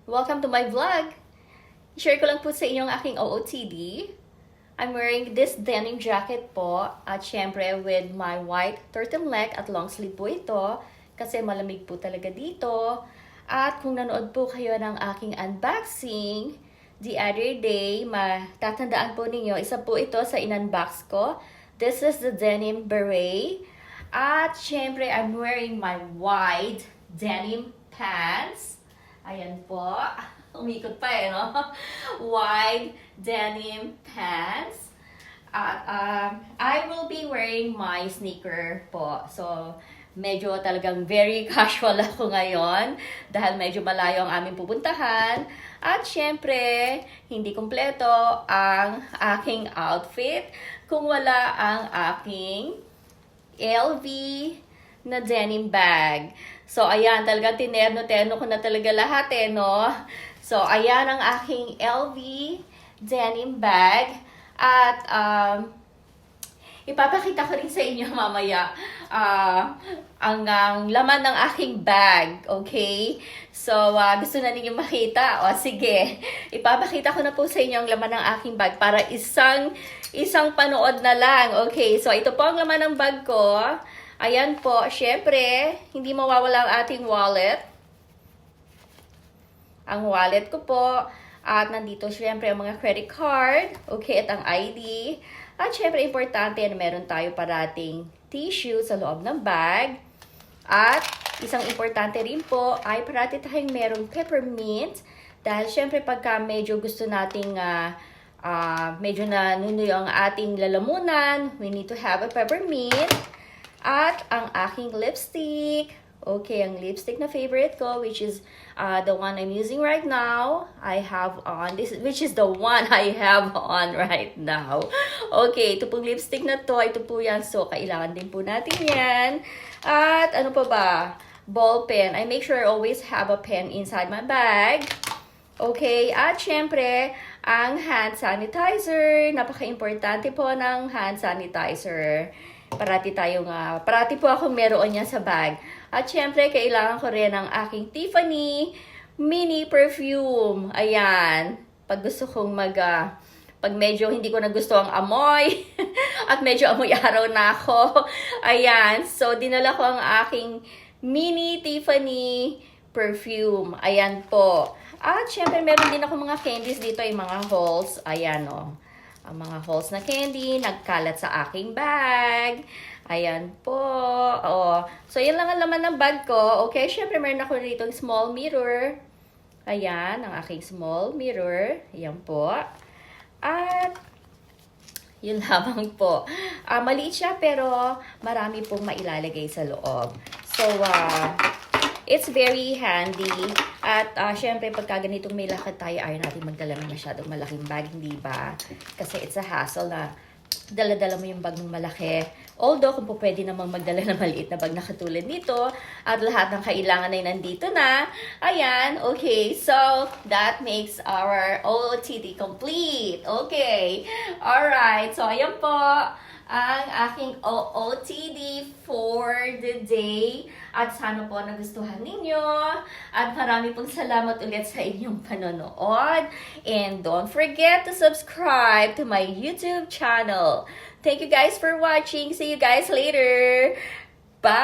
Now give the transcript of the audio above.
Welcome to my vlog! Share ko lang po sa inyo ang aking OOTD. I'm wearing this denim jacket po at syempre with my white turtleneck at long sleeve po ito kasi malamig po talaga dito. At kung nanood po kayo ng aking unboxing the other day, matatandaan po ninyo, isa po ito sa in-unbox ko. This is the denim beret. At syempre, I'm wearing my wide denim pants. Ayan po. Umikot pa eh, no? Wide denim pants. At I will be wearing my sneaker po. So, medyo talagang very casual ako ngayon dahil medyo malayo ang aming pupuntahan. At syempre, hindi kumpleto ang aking outfit kung wala ang aking LV na denim bag. So, ayan, talagang tinerno-terno ko na talaga lahat eh, no? So, ayan ang aking LV denim bag. At, ipapakita ko rin sa inyo mamaya ang laman ng aking bag, okay? So, gusto na ninyo makita? O, sige. Ipapakita ko na po sa inyo ang laman ng aking bag para isang panood na lang. Okay, so ito po ang laman ng bag ko. Ayan po, syempre, hindi mawawala ang ating wallet. Ang wallet ko po. At nandito syempre ang mga credit card. Okay, at ang ID. At syempre, importante na meron tayo parating tissue sa loob ng bag. At isang importante rin po ay parati tayong merong peppermint. Dahil syempre pagka medyo gusto nating medyo nanunoy ang ating lalamunan, we need to have a peppermint. At ang aking lipstick. Okay, ang lipstick na favorite ko, which is the one I'm using right now. I have on this, which is the one I have on right now. Okay, ito pong lipstick na to, ito po yan. So, kailangan din po natin yan. At ano pa ba? Ball pen. I make sure I always have a pen inside my bag. Okay, at syempre, ang hand sanitizer. Napaka-importante po ng hand sanitizer. Parati po akong meron yan sa bag. At syempre, kailangan ko rin ng aking Tiffany mini perfume. Ayan. Pag gusto kong pag medyo hindi ko na gusto ang amoy, at medyo amoy araw na ako. Ayan. So, dinala ko ang aking mini Tiffany perfume. Ayan po. At syempre, meron din ako mga candies dito, yung mga holes. Ayan o. Ang mga holes na candy, nagkalat sa aking bag. Ayan po. Oh. So, yan lang ang laman ng bag ko. Okay, syempre, meron ako dito yung small mirror. Ayan, ang aking small mirror. Ayan po. At, yun lamang po. Maliit siya, pero marami pong mailalagay sa loob. So, it's very handy. At syempre, pagka ganitong may lakad tayo, ayaw natin magdala ng masyadong malaking bag, hindi ba? Kasi it's a hassle na dala-dala mo yung bag ng malaki. Although, kung po pwede namang magdala ng maliit na bag na katulad nito, at lahat ng kailangan ay nandito na. Ayan, okay. So, that makes our OOTD complete. Okay. Alright. So, ayan po ang aking OOTD for the day. At sana po nagustuhan ninyo. At marami pong salamat ulit sa inyong panonood. And don't forget to subscribe to my YouTube channel. Thank you guys for watching. See you guys later. Bye!